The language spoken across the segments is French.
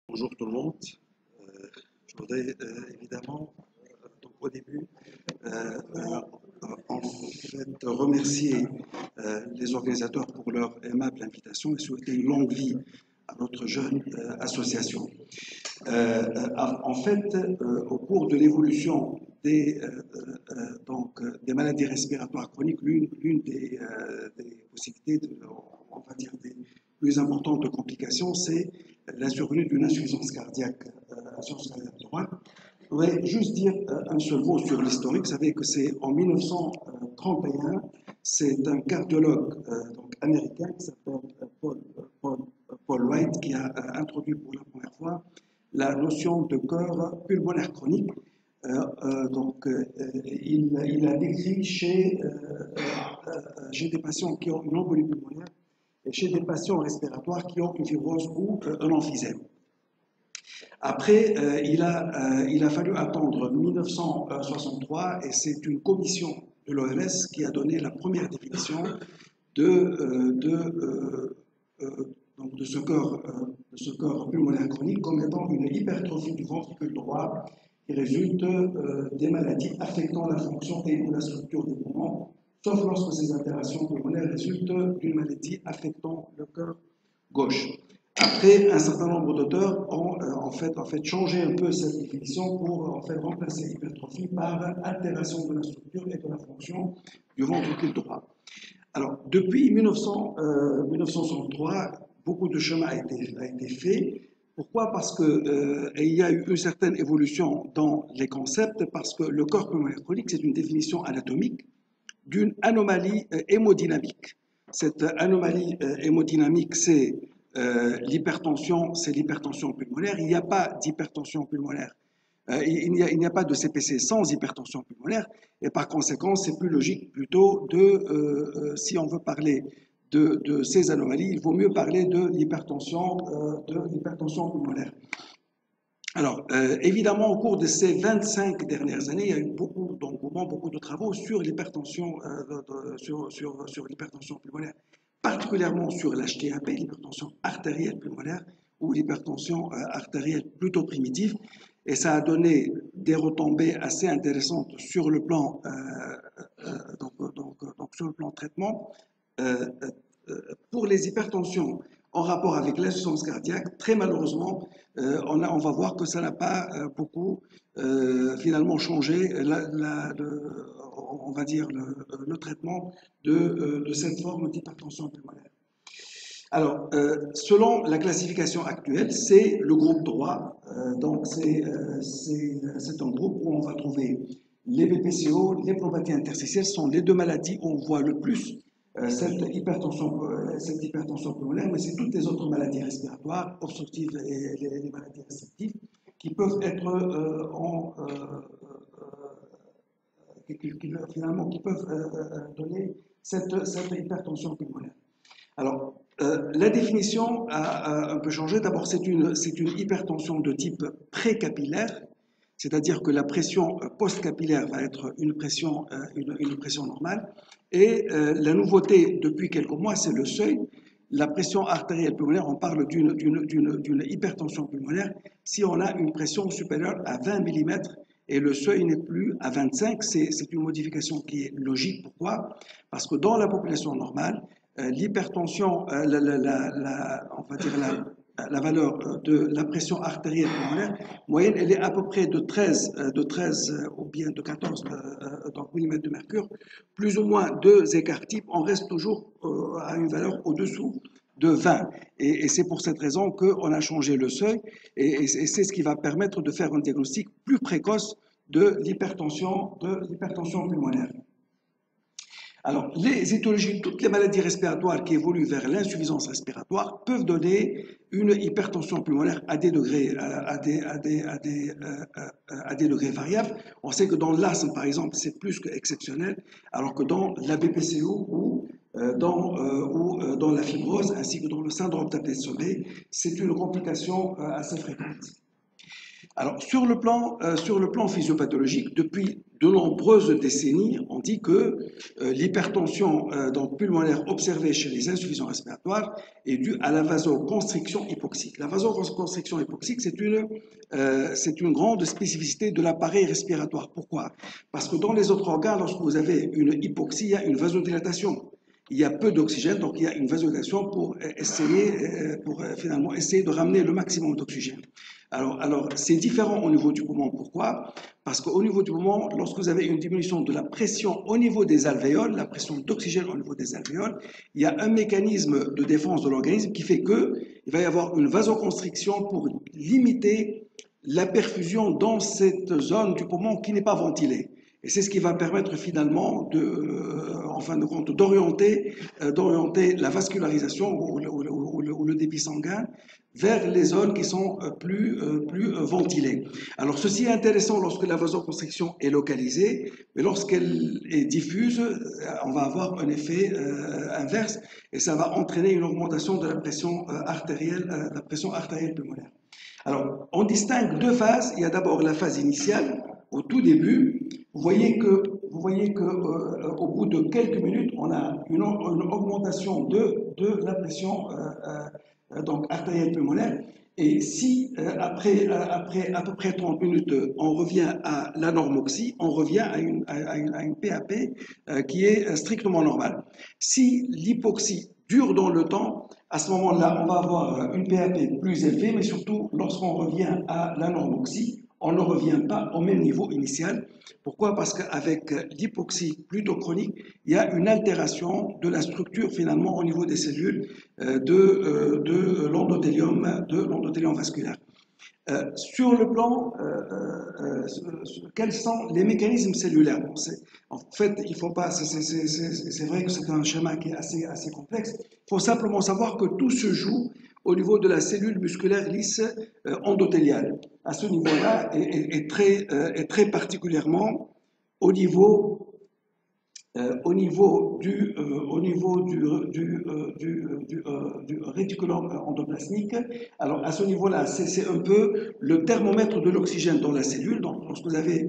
Bonjour tout le monde. Je voudrais évidemment, donc au début, en fait remercier les organisateurs pour leur aimable invitation et souhaiter une longue vie à notre jeune association. En fait, au cours de l'évolution des maladies respiratoires chroniques, l'une des possibilités, on va dire, des plus importantes de complications, c'est la survenue d'une insuffisance cardiaque droite. Je voudrais juste dire un seul mot sur l'historique. Vous savez que c'est en 1931, c'est un cardiologue donc américain qui s'appelle Paul White qui a introduit pour la première fois la notion de cœur pulmonaire chronique. Il a décrit chez des patients qui ont une embolie pulmonaire et chez des patients respiratoires qui ont une fibrose ou un emphysème. Après, il a fallu attendre 1963 et c'est une commission de l'OMS qui a donné la première définition de ce cœur pulmonaire chronique comme étant une hypertrophie du ventricule droit qui résulte des maladies affectant la fonction et ou la structure des poumons, sauf lorsque ces altérations pulmonaires résultent d'une maladie affectant le cœur gauche. Après, un certain nombre d'auteurs ont en fait changé un peu cette définition pour en fait remplacer l'hypertrophie par altération de la structure et de la fonction du ventricule droit. Alors, depuis 1963, beaucoup de chemin a été fait. Pourquoi? Parce qu'il y a eu une certaine évolution dans les concepts, parce que le cœur pulmonaire chronique, c'est une définition anatomique d'une anomalie hémodynamique. Cette anomalie hémodynamique, c'est l'hypertension pulmonaire. Il n'y a pas d'hypertension pulmonaire. Il n'y a pas de CPC sans hypertension pulmonaire. Et par conséquent, c'est plus logique plutôt si on veut parler de ces anomalies, il vaut mieux parler de l'hypertension pulmonaire. Alors, évidemment, au cours de ces 25 dernières années, il y a eu beaucoup d'engouement, beaucoup de travaux sur l'hypertension pulmonaire, particulièrement sur l'HTAP, l'hypertension artérielle pulmonaire, ou l'hypertension artérielle plutôt primitive, et ça a donné des retombées assez intéressantes sur le plan, sur le plan traitement. Pour les hypertensions en rapport avec l'insuffisance cardiaque, très malheureusement, on va voir que ça n'a pas beaucoup finalement changé, on va dire, le traitement de cette forme d'hypertension pulmonaire. Alors, selon la classification actuelle, c'est le groupe droit. Donc, c'est un groupe où on va trouver les BPCO, les phlebopathie interstitielle, sont les deux maladies où on voit le plus cette hypertension pulmonaire, mais c'est toutes les autres maladies respiratoires, obstructives et les maladies restrictives, qui peuvent être qui peuvent donner cette hypertension pulmonaire. Alors, la définition a un peu changé. D'abord, c'est une hypertension de type précapillaire, c'est-à-dire que la pression post-capillaire va être une pression normale. Et la nouveauté depuis quelques mois, c'est le seuil. La pression artérielle pulmonaire, on parle d'une hypertension pulmonaire si on a une pression supérieure à 20 mm et le seuil n'est plus à 25. C'est une modification qui est logique. Pourquoi? Parce que dans la population normale, l'hypertension, on va dire la valeur de la pression artérielle pulmonaire moyenne, elle est à peu près de 13 ou bien de 14 millimètres de mercure, plus ou moins 2 écarts types, on reste toujours à une valeur au-dessous de 20. Et c'est pour cette raison qu'on a changé le seuil, et c'est ce qui va permettre de faire un diagnostic plus précoce de l'hypertension pulmonaire. Alors, les étiologies, toutes les maladies respiratoires qui évoluent vers l'insuffisance respiratoire peuvent donner une hypertension pulmonaire à des degrés, variables. On sait que dans l'asthme, par exemple, c'est plus qu'exceptionnel, alors que dans la BPCO ou dans la fibrose, ainsi que dans le syndrome d'apnée de sommeil, c'est une complication assez fréquente. Alors, sur le plan physiopathologique, depuis de nombreuses décennies, on dit que l'hypertension donc pulmonaire observée chez les insuffisants respiratoires est due à la vasoconstriction hypoxique. La vasoconstriction hypoxique, c'est une grande spécificité de l'appareil respiratoire. Pourquoi? Parce que dans les autres organes, lorsque vous avez une hypoxie, il y a une vasodilatation. Il y a peu d'oxygène, donc il y a une vasodilatation pour finalement essayer de ramener le maximum d'oxygène. Alors c'est différent au niveau du poumon. Pourquoi? Parce qu'au niveau du poumon, lorsque vous avez une diminution de la pression au niveau des alvéoles, la pression d'oxygène au niveau des alvéoles, il y a un mécanisme de défense de l'organisme qui fait qu'il va y avoir une vasoconstriction pour limiter la perfusion dans cette zone du poumon qui n'est pas ventilée. Et c'est ce qui va permettre finalement, en fin de compte, d'orienter la vascularisation ou le débit sanguin vers les zones qui sont plus ventilées. Alors ceci est intéressant lorsque la vasoconstriction est localisée, mais lorsqu'elle est diffuse, on va avoir un effet inverse et ça va entraîner une augmentation de la pression artérielle pulmonaire. Alors, on distingue deux phases. Il y a d'abord la phase initiale, au tout début. Vous voyez que au bout de quelques minutes, on a une augmentation de la pression donc artérielle pulmonaire. Et si après à peu près 30 minutes, on revient à l'anormoxie, on revient à une PAP qui est strictement normale. Si l'hypoxie dure dans le temps, à ce moment-là, on va avoir une PAP plus élevée, mais surtout, lorsqu'on revient à l'anormoxie, on ne revient pas au même niveau initial. Pourquoi? Parce qu'avec l'hypoxie plutôt chronique, il y a une altération de la structure finalement au niveau des cellules de l'endothélium vasculaire. Sur le plan, quels sont les mécanismes cellulaires? En fait, il faut pas. C'est vrai que c'est un schéma qui est assez complexe. Il faut simplement savoir que tout se joue au niveau de la cellule musculaire lisse endothéliale. À ce niveau-là, et très particulièrement au niveau du réticulum endoplasmique. Alors, à ce niveau-là, c'est un peu le thermomètre de l'oxygène dans la cellule. Donc, lorsque vous avez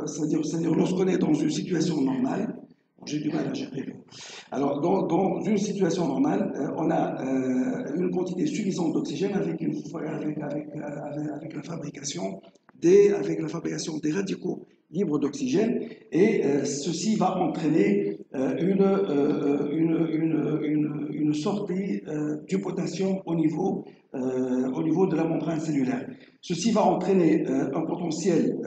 c'est-à-dire lorsqu'on est dans une situation normale, j'ai du mal à gérer. Alors, dans une situation normale, on a une quantité suffisante d'oxygène avec la fabrication des radicaux libres d'oxygène, et ceci va entraîner une sortie du potassium au niveau de la membrane cellulaire. Ceci va entraîner un potentiel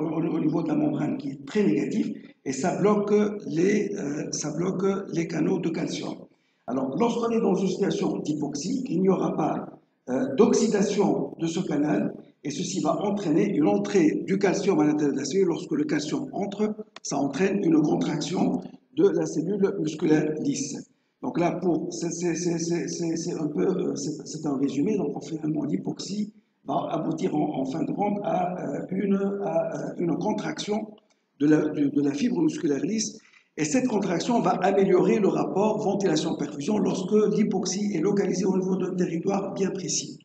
au niveau de la membrane qui est très négatif, et ça bloque les canaux de calcium. Alors, lorsqu'on est dans une situation d'hypoxie, il n'y aura pas d'oxydation de ce canal, et ceci va entraîner une entrée du calcium à l'intérieur de la cellule. Lorsque le calcium entre, ça entraîne une contraction de la cellule musculaire lisse. Donc là, c'est un résumé. Donc finalement, l'hypoxie va aboutir en fin de compte à une contraction de la fibre musculaire lisse. Et cette contraction va améliorer le rapport ventilation-perfusion lorsque l'hypoxie est localisée au niveau d'un territoire bien précis.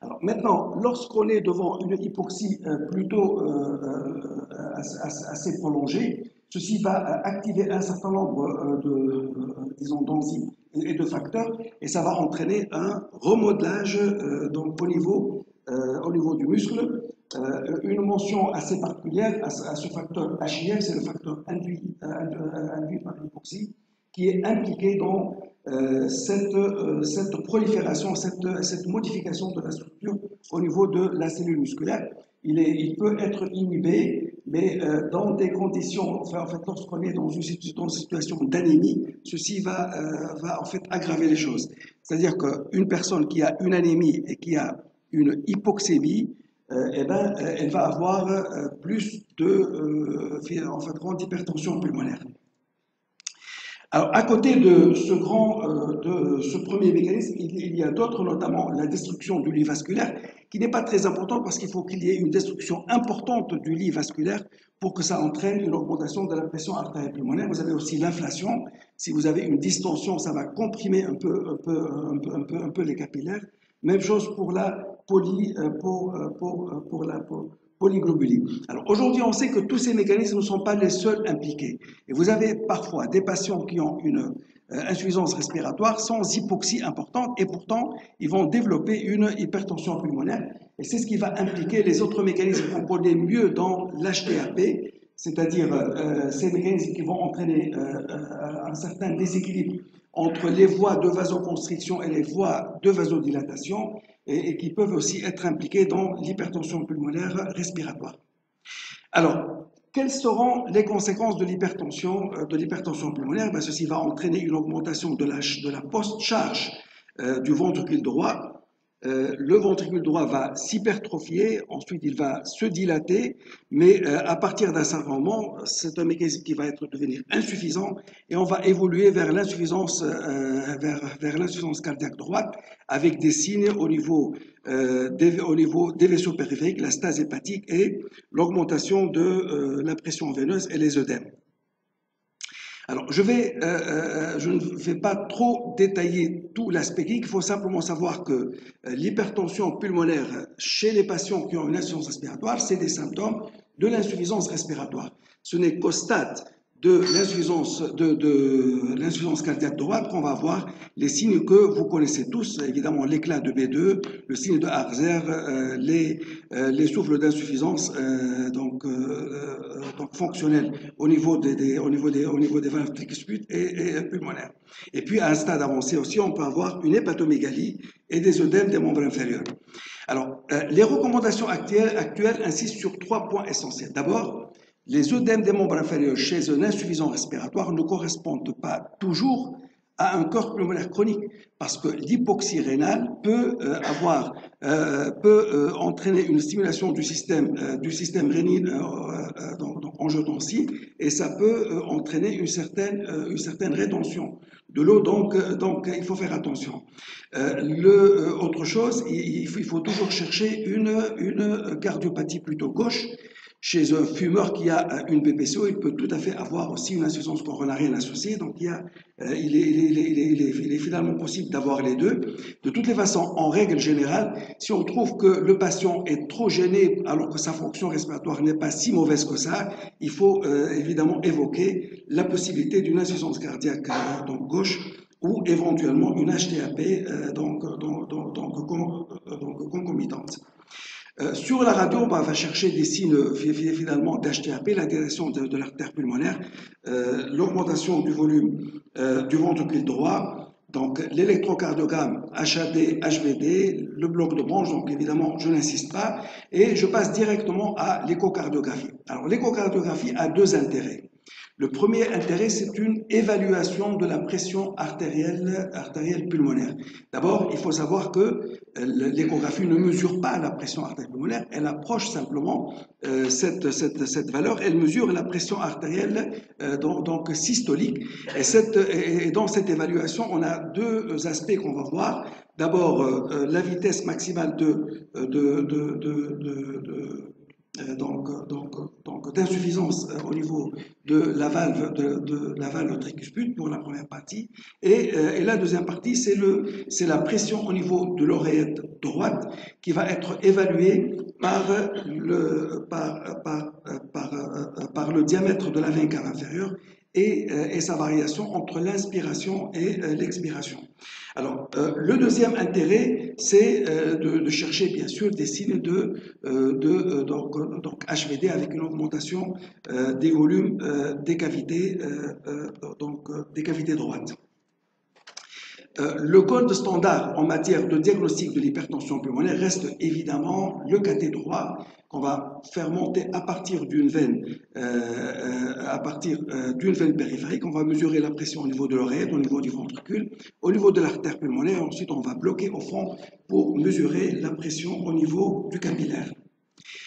Alors maintenant, lorsqu'on est devant une hypoxie plutôt assez prolongée, ceci va activer un certain nombre d'enzymes et de facteurs, et ça va entraîner un remodelage donc au niveau du muscle. Une mention assez particulière à ce facteur HIF, c'est le facteur induit par l'hypoxie, qui est impliqué dans cette prolifération, cette modification de la structure au niveau de la cellule musculaire. Il peut être inhibé, mais dans des conditions, en fait, lorsqu'on est dans une situation d'anémie, ceci va en fait aggraver les choses. C'est-à-dire qu'une personne qui a une anémie et qui a une hypoxémie, elle va avoir plus d'hypertension pulmonaire. Alors, à côté de ce premier mécanisme, il y a d'autres, notamment la destruction du lit vasculaire, qui n'est pas très importante parce qu'il faut qu'il y ait une destruction importante du lit vasculaire pour que ça entraîne une augmentation de la pression artérielle pulmonaire. Vous avez aussi l'inflation. Si vous avez une distension, ça va comprimer un peu les capillaires. Même chose pour la polyglobulie. Alors aujourd'hui, on sait que tous ces mécanismes ne sont pas les seuls impliqués. Et vous avez parfois des patients qui ont une insuffisance respiratoire sans hypoxie importante et pourtant ils vont développer une hypertension pulmonaire. Et c'est ce qui va impliquer les autres mécanismes qu'on connaît mieux dans l'HTAP, c'est-à-dire ces mécanismes qui vont entraîner un certain déséquilibre entre les voies de vasoconstriction et les voies de vasodilatation et qui peuvent aussi être impliqués dans l'hypertension pulmonaire respiratoire. Alors, quelles seront les conséquences de l'hypertension pulmonaire? Ben, ceci va entraîner une augmentation de la post-charge du ventricule droit. Le ventricule droit va s'hypertrophier, ensuite il va se dilater, mais à partir d'un certain moment, c'est un mécanisme qui va devenir insuffisant et on va évoluer vers l'insuffisance cardiaque droite avec des signes au niveau des vaisseaux périphériques, la stase hépatique et l'augmentation de la pression veineuse et les œdèmes. Alors, je ne vais pas trop détailler tout l'aspect clinique, il faut simplement savoir que l'hypertension pulmonaire chez les patients qui ont une insuffisance respiratoire, c'est des symptômes de l'insuffisance respiratoire. Ce n'est qu'au stade de l'insuffisance cardiaque droite qu'on va voir les signes que vous connaissez tous, évidemment l'éclat de B2, le signe de Harzer, les souffles d'insuffisance donc fonctionnels au niveau des valves tricuspides et pulmonaires. Et puis à un stade avancé aussi, on peut avoir une hépatomégalie et des œdèmes des membres inférieurs. Alors, les recommandations actuelles insistent sur 3 points essentiels. D'abord, les œdèmes des membres inférieurs chez un insuffisant respiratoire ne correspondent pas toujours à un cœur pulmonaire chronique, parce que l'hypoxie rénale peut entraîner une stimulation du système rénine angiotensive, et ça peut entraîner une certaine rétention de l'eau, donc il faut faire attention. Autre chose, il faut toujours chercher une cardiopathie plutôt gauche. Chez un fumeur qui a une BPCO, il peut tout à fait avoir aussi une insuffisance coronarienne associée. Donc, il est finalement possible d'avoir les deux. De toutes les façons, en règle générale, si on trouve que le patient est trop gêné alors que sa fonction respiratoire n'est pas si mauvaise que ça, il faut évidemment évoquer la possibilité d'une insuffisance cardiaque donc gauche ou éventuellement une HTAP concomitante. Sur la radio, on va chercher des signes finalement d'HTAP, la direction de l'artère pulmonaire, l'augmentation du volume du ventricule droit, donc l'électrocardiogramme HAD, HVD, le bloc de branche, donc évidemment je n'insiste pas, et je passe directement à l'échocardiographie. Alors l'échocardiographie a 2 intérêts. Le premier intérêt, c'est une évaluation de la pression artérielle pulmonaire. D'abord, il faut savoir que l'échographie ne mesure pas la pression artérielle pulmonaire, elle approche simplement cette valeur, elle mesure la pression artérielle donc systolique. Et dans cette évaluation, on a 2 aspects qu'on va voir. D'abord, la vitesse maximale d'insuffisance au niveau de la valve tricuspide pour la première partie, et la deuxième partie c'est la pression au niveau de l'oreillette droite qui va être évaluée par le diamètre de la veine cave inférieure et sa variation entre l'inspiration et l'expiration. Alors, le deuxième intérêt, c'est de chercher bien sûr des signes donc HVD avec une augmentation des volumes des cavités droites. Le code standard en matière de diagnostic de l'hypertension pulmonaire reste évidemment le cathé droit qu'on va faire monter à partir d'une veine, périphérique. On va mesurer la pression au niveau de l'oreillette, au niveau du ventricule, au niveau de l'artère pulmonaire. Ensuite, on va bloquer au fond pour mesurer la pression au niveau du capillaire.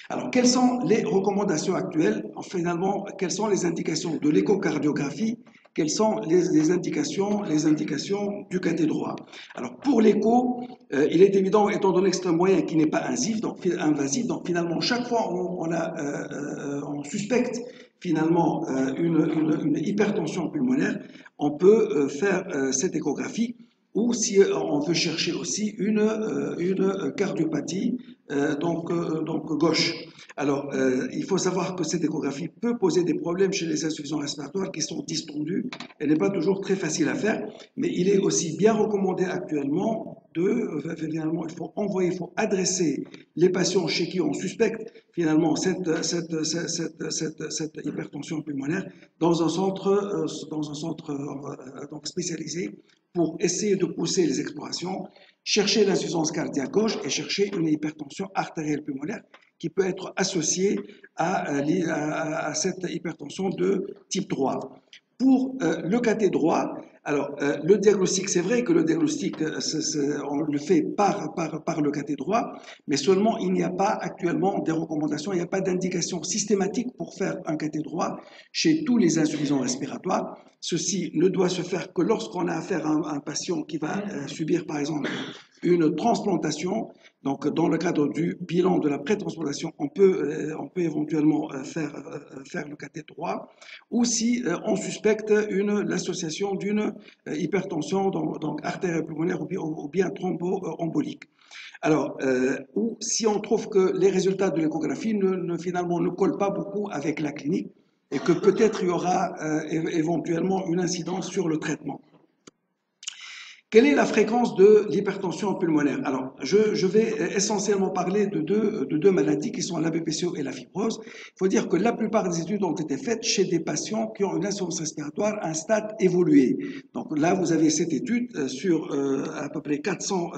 Alors, quelles sont les recommandations actuelles? Finalement, quelles sont les indications de l'échocardiographie? Quelles sont les indications du cathé droit? Alors, pour l'écho, il est évident, étant donné que c'est un moyen qui n'est pas invasif, donc finalement, chaque fois on suspecte finalement une hypertension pulmonaire, on peut faire cette échographie. ou si on veut chercher aussi une cardiopathie donc gauche. Alors, il faut savoir que cette échographie peut poser des problèmes chez les insuffisants respiratoires qui sont distendus. Elle n'est pas toujours très facile à faire, mais il est aussi bien recommandé actuellement finalement, il faut adresser les patients chez qui on suspecte finalement cette hypertension pulmonaire dans un centre donc spécialisé pour essayer de pousser les explorations, chercher l'insuffisance cardiaque gauche et chercher une hypertension artérielle pulmonaire qui peut être associée à cette hypertension de type 3. Pour le cathé droit, alors le diagnostic, c'est vrai que le diagnostic, on le fait par le cathé droit, mais seulement il n'y a pas actuellement des recommandations, il n'y a pas d'indication systématique pour faire un cathé droit chez tous les insuffisants respiratoires. Ceci ne doit se faire que lorsqu'on a affaire à un patient qui va subir par exemple une transplantation. Donc, dans le cadre du bilan de la pré-transplantation, on peut éventuellement faire le cathé droit, ou si on suspecte l'association d'une hypertension donc artérielle pulmonaire ou bien thromboembolique. Alors, ou si on trouve que les résultats de l'échographie finalement ne collent pas beaucoup avec la clinique et que peut-être il y aura éventuellement une incidence sur le traitement. Quelle est la fréquence de l'hypertension pulmonaire? Alors, je vais essentiellement parler de deux maladies qui sont la BPCO et la fibrose. Il faut dire que la plupart des études ont été faites chez des patients qui ont une insuffisance respiratoire à un stade évolué. Donc là, vous avez cette étude sur à peu près 400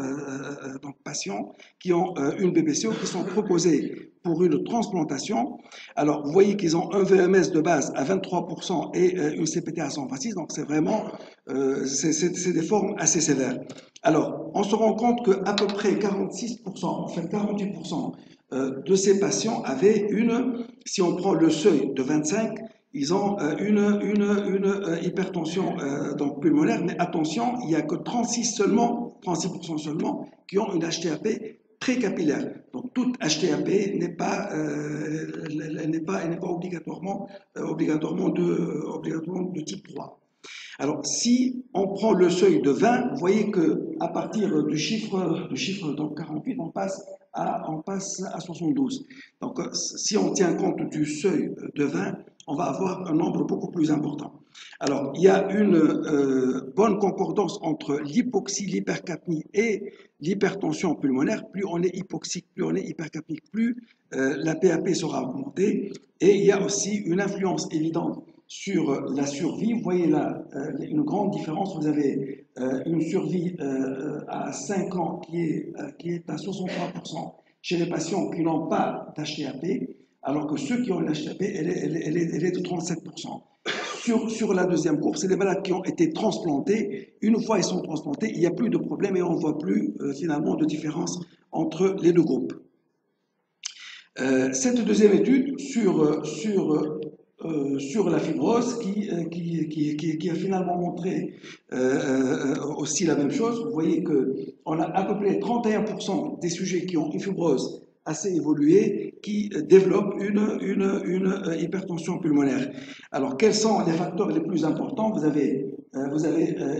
donc patients qui ont une BPCO qui sont proposés pour une transplantation. Alors, vous voyez qu'ils ont un VMS de base à 23% et une CPT à 126, donc c'est vraiment c'est des formes assez sévères. Alors, on se rend compte qu'à peu près 46%, enfin 48% de ces patients avaient si on prend le seuil de 25, ils ont une hypertension donc pulmonaire, mais attention, il n'y a que 36% seulement qui ont une HTAP précapillaire. Donc toute HTAP n'est pas obligatoirement de type 3. Alors, si on prend le seuil de 20, vous voyez qu'à partir du chiffre donc 48, on passe à 72. Donc, si on tient compte du seuil de 20, on va avoir un nombre beaucoup plus important. Alors, il y a une bonne concordance entre l'hypoxie, l'hypercapnie et l'hypertension pulmonaire. Plus on est hypoxique, plus on est hypercapnique, plus la PAP sera augmentée. Et il y a aussi une influence évidente sur la survie. Vous voyez là une grande différence. Vous avez une survie à 5 ans qui est à 63% chez les patients qui n'ont pas d'HTAP, alors que ceux qui ont une HTAP, elle est de 37%. Sur la deuxième courbe, c'est des malades qui ont été transplantés. Une fois ils sont transplantés, il n'y a plus de problème et on ne voit plus finalement de différence entre les deux groupes. Cette deuxième étude sur la fibrose qui a finalement montré aussi la même chose. Vous voyez qu'on a à peu près 31% des sujets qui ont une fibrose assez évoluée qui développent une hypertension pulmonaire. Alors, quels sont les facteurs les plus importants? Vous avez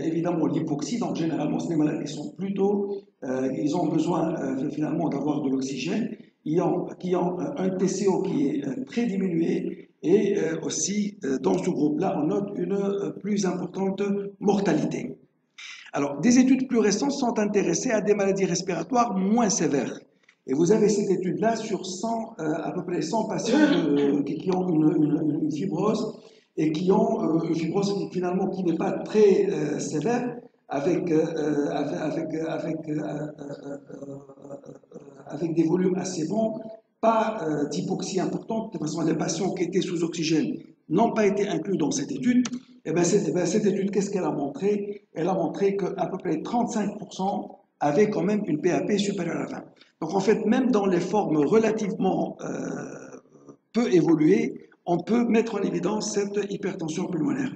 évidemment l'hypoxie, donc généralement, c'est des malades qui sont plutôt, ils ont besoin finalement d'avoir de l'oxygène, qui ont un TCO qui est très diminué et aussi dans ce groupe-là, on note une plus importante mortalité. Alors, des études plus récentes sont intéressées à des maladies respiratoires moins sévères. Et vous avez cette étude-là sur à peu près 100 patients qui ont une fibrose et qui ont une fibrose finalement qui n'est pas très sévère, avec des volumes assez bons, pas d'hypoxie importante. De toute façon, les patients qui étaient sous oxygène n'ont pas été inclus dans cette étude. Et bien, cette étude, qu'est-ce qu'elle a montré? Elle a montré qu'à peu près 35% avaient quand même une PAP supérieure à 20. Donc en fait, même dans les formes relativement peu évoluées, on peut mettre en évidence cette hypertension pulmonaire.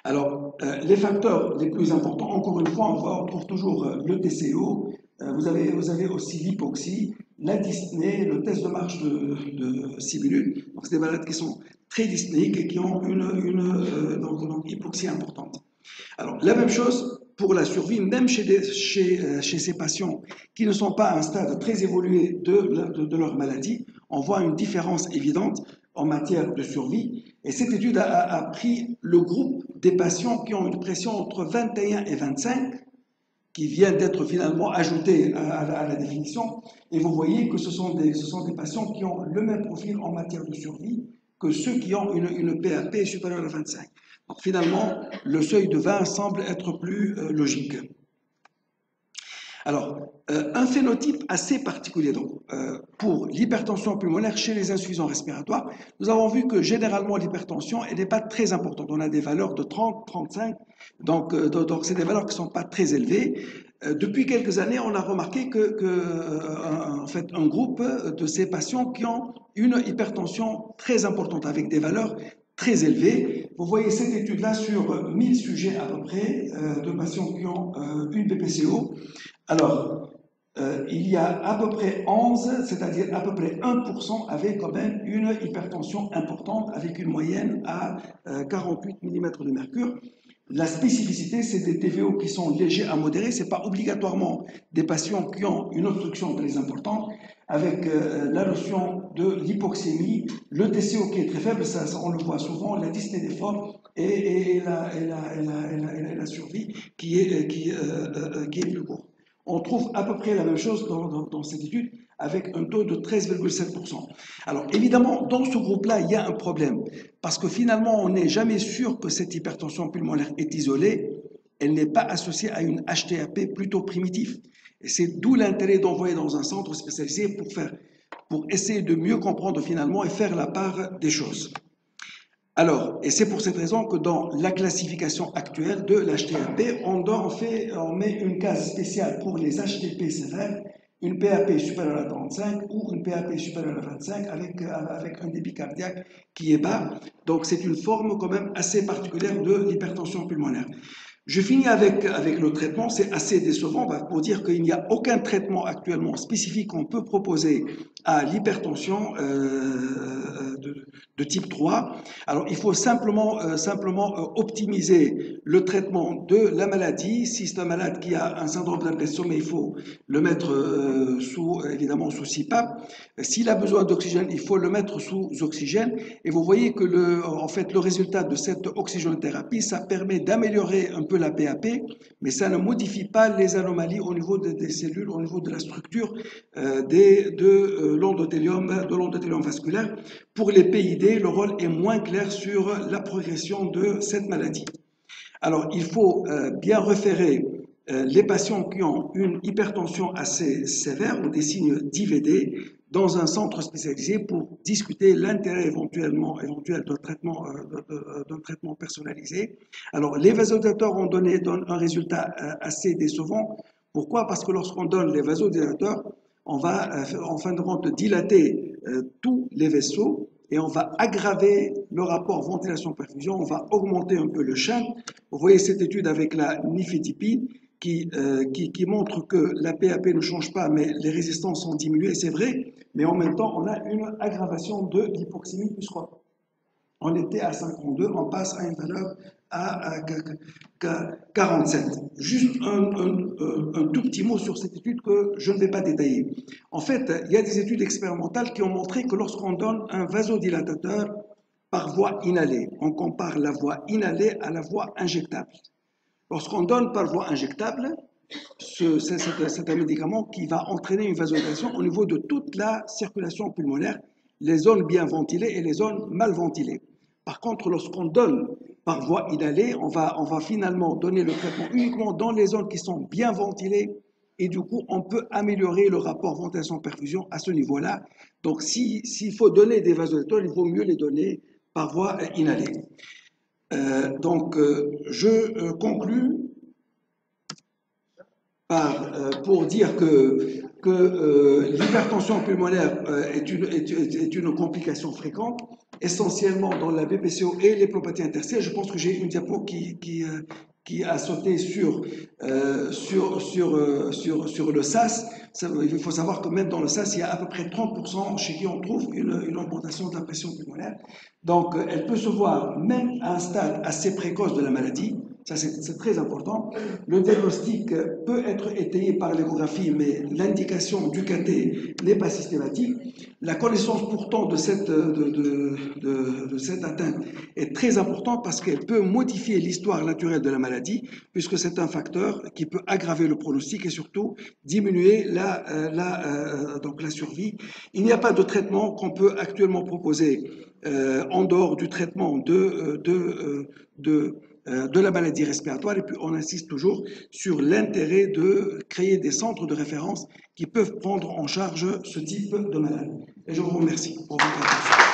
Alors, les facteurs les plus importants, encore une fois, on trouve toujours le TCO, vous avez aussi l'hypoxie, la dyspnée, le test de marche de Sibylle. Donc, c'est des malades qui sont très dyspnéiques et qui ont une hypoxie importante. Alors, la même chose pour la survie, même chez ces patients qui ne sont pas à un stade très évolué de leur maladie. On voit une différence évidente en matière de survie. Et cette étude a pris le groupe des patients qui ont une pression entre 21 et 25, qui vient d'être finalement ajouté à la définition. Et vous voyez que ce sont des patients qui ont le même profil en matière de survie que ceux qui ont une PAP supérieure à 25. Donc finalement, le seuil de 20 semble être plus logique. Alors, un phénotype assez particulier donc, pour l'hypertension pulmonaire chez les insuffisants respiratoires, nous avons vu que généralement l'hypertension n'est pas très importante. On a des valeurs de 30, 35, donc c'est des valeurs qui ne sont pas très élevées. Depuis quelques années, on a remarqué en fait, un groupe de ces patients qui ont une hypertension très importante avec des valeurs très élevées. Vous voyez cette étude-là sur 1000 sujets à peu près de patients qui ont une BPCO. Alors, il y a à peu près 11, c'est-à-dire à peu près 1% avaient quand même une hypertension importante avec une moyenne à 48 mm de mercure. La spécificité, c'est des TVO qui sont légers à modérés, ce n'est pas obligatoirement des patients qui ont une obstruction très importante, avec la notion de l'hypoxémie, le TCO qui est très faible, ça on le voit souvent, la dyspnée d'effort et la survie qui est plus courte. On trouve à peu près la même chose dans cette étude avec un taux de 13,7%. Alors évidemment, dans ce groupe-là, il y a un problème parce que finalement, on n'est jamais sûr que cette hypertension pulmonaire est isolée. Elle n'est pas associée à une HTAP plutôt primitive. Et c'est d'où l'intérêt d'envoyer dans un centre spécialisé pour essayer de mieux comprendre finalement et faire la part des choses. Alors, et c'est pour cette raison que dans la classification actuelle de l'HTAP, on met une case spéciale pour les HTP sévères, une PAP supérieure à 35 ou une PAP supérieure à 25 avec un débit cardiaque qui est bas. Donc, c'est une forme quand même assez particulière de l'hypertension pulmonaire. Je finis avec le traitement, c'est assez décevant pour dire qu'il n'y a aucun traitement actuellement spécifique qu'on peut proposer à l'hypertension de type 3. Alors il faut simplement optimiser le traitement de la maladie. Si c'est un malade qui a un syndrome d'apnée de sommeil, il faut le mettre évidemment sous CPAP. S'il a besoin d'oxygène, il faut le mettre sous oxygène. Et vous voyez que en fait, le résultat de cette oxygénothérapie, ça permet d'améliorer un peu la PAP, mais ça ne modifie pas les anomalies au niveau des cellules, au niveau de la structure de l'endothélium vasculaire. Pour les PID, le rôle est moins clair sur la progression de cette maladie. Alors, il faut bien référer les patients qui ont une hypertension assez sévère ou des signes d'IVD dans un centre spécialisé pour discuter l'intérêt éventuel d'un traitement personnalisé. Alors, les vasodilateurs ont donné un résultat assez décevant. Pourquoi? Parce que lorsqu'on donne les vasodilateurs, on va en fin de compte dilater tous les vaisseaux et on va aggraver le rapport ventilation-perfusion, on va augmenter un peu le shunt. Vous voyez cette étude avec la nifedipine qui montre que la PAP ne change pas, mais les résistances sont diminuées, c'est vrai, mais en même temps, on a une aggravation de l'hypoxémie puisqu'on était à 52, on passe à une valeur à 47. Juste un tout petit mot sur cette étude que je ne vais pas détailler. En fait, il y a des études expérimentales qui ont montré que lorsqu'on donne un vasodilatateur par voie inhalée, on compare la voie inhalée à la voie injectable. Lorsqu'on donne par voie injectable, c'est un médicament qui va entraîner une vasodilatation au niveau de toute la circulation pulmonaire, les zones bien ventilées et les zones mal ventilées. Par contre, lorsqu'on donne par voie inhalée, on va finalement donner le traitement uniquement dans les zones qui sont bien ventilées et du coup, on peut améliorer le rapport ventilation-perfusion à ce niveau-là. Donc, s'il faut donner des vasodilateurs, il vaut mieux les donner par voie inhalée. Je conclus pour dire que l'hypertension pulmonaire est une complication fréquente, essentiellement dans la BPCO et l'hémopathie interstitielle. Je pense que j'ai une diapo qui a sauté sur le SAS. Il faut savoir que même dans le SAS, il y a à peu près 30% chez qui on trouve une augmentation de la pression pulmonaire. Donc, elle peut se voir même à un stade assez précoce de la maladie. Ça, c'est très important. Le diagnostic peut être étayé par l'échographie, mais l'indication du cathé n'est pas systématique. La connaissance pourtant de cette atteinte est très importante parce qu'elle peut modifier l'histoire naturelle de la maladie, puisque c'est un facteur qui peut aggraver le pronostic et surtout diminuer donc la survie. Il n'y a pas de traitement qu'on peut actuellement proposer en dehors du traitement de la maladie respiratoire, et puis on insiste toujours sur l'intérêt de créer des centres de référence qui peuvent prendre en charge ce type de maladie. Et je vous remercie pour votre attention.